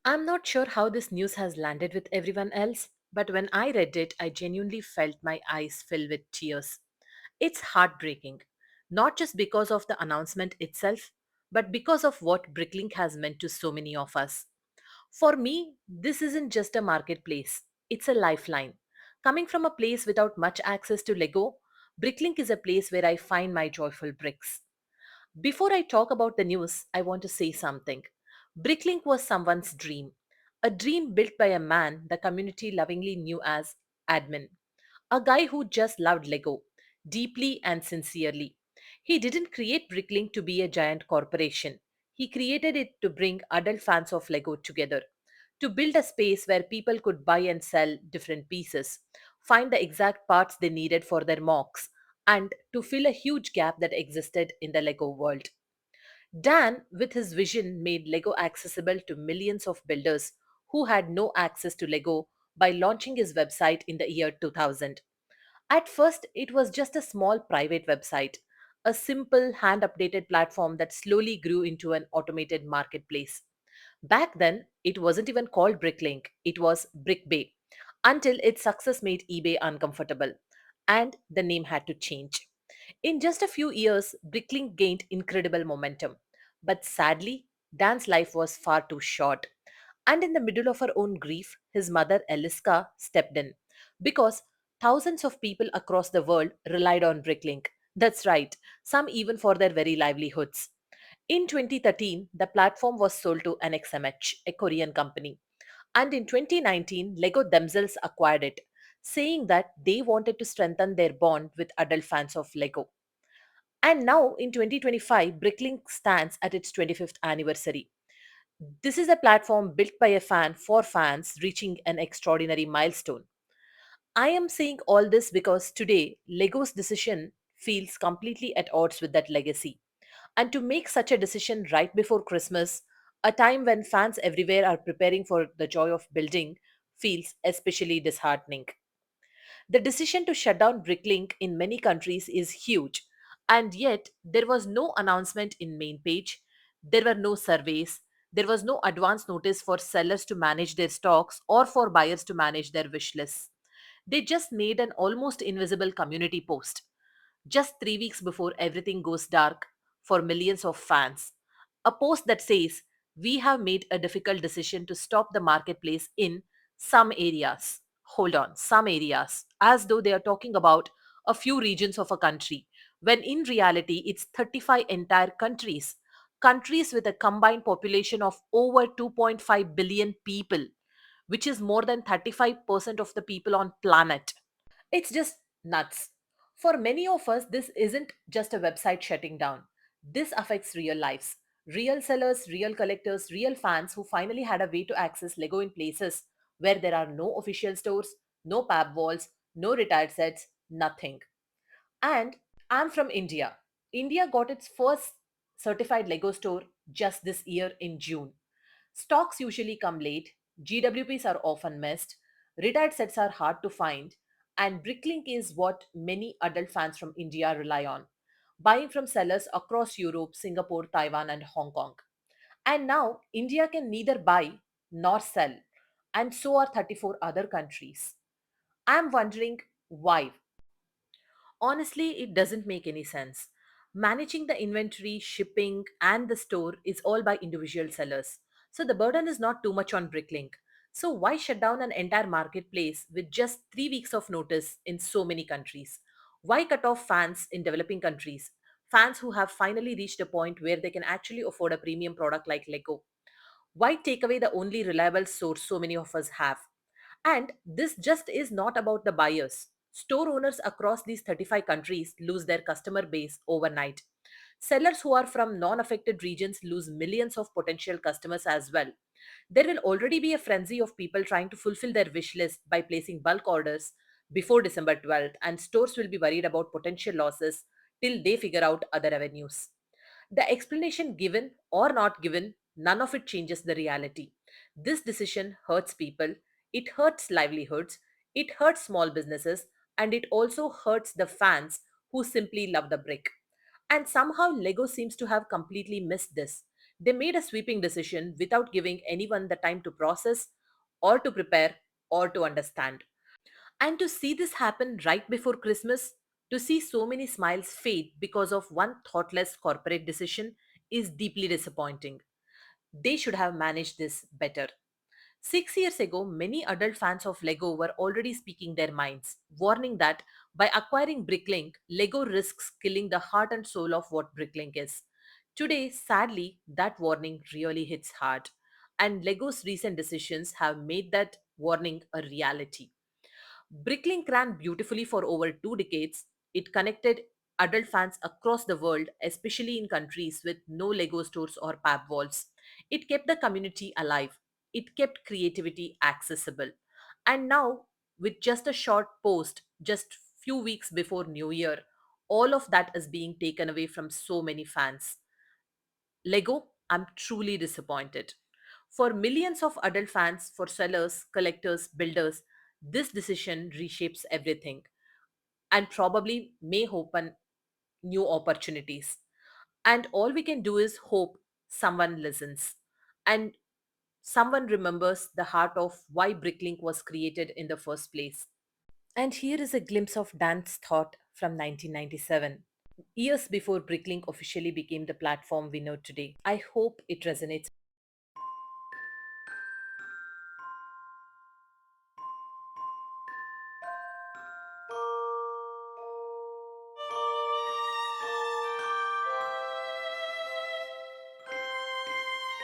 I'm not sure how this news has landed with everyone else, but when I read it, I genuinely felt my eyes fill with tears. It's heartbreaking, not just because of the announcement itself, but because of what Bricklink has meant to so many of us. For me, this isn't just a marketplace, it's a lifeline. Coming from a place without much access to Lego, Bricklink is a place where I find my joyful bricks. Before I talk about the news, I want to say something. Bricklink was someone's dream, a dream built by a man the community lovingly knew as Admin, a guy who just loved Lego deeply and sincerely. He didn't create Bricklink to be a giant corporation. He created it to bring adult fans of Lego together, to build a space where people could buy and sell different pieces, find the exact parts they needed for their mocks, and to fill a huge gap that existed in the Lego world. Dan, with his vision, made Lego accessible to millions of builders who had no access to Lego by launching his website in the year 2000. At first, it was just a small private website, a simple hand updated platform that slowly grew into an automated marketplace. Back then, it wasn't even called Bricklink, it was BrickBay, until its success made eBay uncomfortable, and the name had to change. In just a few years, Bricklink gained incredible momentum. But sadly, Dan's life was far too short. And in the middle of her own grief, his mother Eliska stepped in because thousands of people across the world relied on Bricklink. That's right, some even for their very livelihoods. In 2013, the platform was sold to NXMH, a Korean company. And in 2019, Lego themselves acquired it, saying that they wanted to strengthen their bond with adult fans of Lego. And now in 2025, Bricklink stands at its 25th anniversary. This is a platform built by a fan for fans, reaching an extraordinary milestone. I am saying all this because today, Lego's decision feels completely at odds with that legacy. And to make such a decision right before Christmas, a time when fans everywhere are preparing for the joy of building, feels especially disheartening. The decision to shut down Bricklink in many countries is huge, and yet there was no announcement in main page, there were no surveys, there was no advance notice for sellers to manage their stocks or for buyers to manage their wish lists. They just made an almost invisible community post just 3 weeks before everything goes dark for millions of fans. A post that says, "We have made a difficult decision to stop the marketplace in some areas." Hold on, some areas, as though they are talking about a few regions of a country, when in reality it's 35 entire countries. Countries with a combined population of over 2.5 billion people, which is more than 35% of the people on planet. It's just nuts. For many of us, this isn't just a website shutting down. This affects real lives. Real sellers, real collectors, real fans who finally had a way to access Lego in places where there are no official stores, no pub walls, no retired sets, nothing. And I'm from India. India got its first certified Lego store just this year in June. Stocks usually come late, GWPs are often missed, retired sets are hard to find, and Bricklink is what many adult fans from India rely on, buying from sellers across Europe, Singapore, Taiwan, and Hong Kong. And now India can neither buy nor sell, and so are 34 other countries. I'm wondering why. Honestly, it doesn't make any sense. Managing the inventory, shipping, and the store is all by individual sellers. So the burden is not too much on Bricklink. So why shut down an entire marketplace with just 3 weeks of notice in so many countries? Why cut off fans in developing countries? Fans who have finally reached a point where they can actually afford a premium product like Lego. Why take away the only reliable source so many of us have? And this just is not about the buyers. Store owners across these 35 countries lose their customer base overnight. Sellers who are from non affected regions lose millions of potential customers as well. There will already be a frenzy of people trying to fulfill their wish list by placing bulk orders before December 12th, and stores will be worried about potential losses till they figure out other avenues. The explanation given or not given, none of it changes the reality. This decision hurts people, it hurts livelihoods, it hurts small businesses, and it also hurts the fans who simply love the brick. And somehow Lego seems to have completely missed this. They made a sweeping decision without giving anyone the time to process, or to prepare, or to understand. And to see this happen right before Christmas, to see so many smiles fade because of one thoughtless corporate decision, is deeply disappointing. They should have managed this better. 6 years ago, many adult fans of Lego were already speaking their minds, warning that by acquiring Bricklink, Lego risks killing the heart and soul of what Bricklink is. Today, sadly, that warning really hits hard, and Lego's recent decisions have made that warning a reality. Bricklink ran beautifully for over 2 decades. It connected adult fans across the world, especially in countries with no Lego stores or pub walls. It kept the community alive. It kept creativity accessible. And now, with just a short post, just few weeks before New Year, all of that is being taken away from so many fans. Lego, I'm truly disappointed. For millions of adult fans, for sellers, collectors, builders, this decision reshapes everything and probably may open new opportunities. And all we can do is hope someone listens and someone remembers the heart of why Bricklink was created in the first place. And here is a glimpse of Dan's thought from 1997, years before Bricklink officially became the platform we know today. I hope it resonates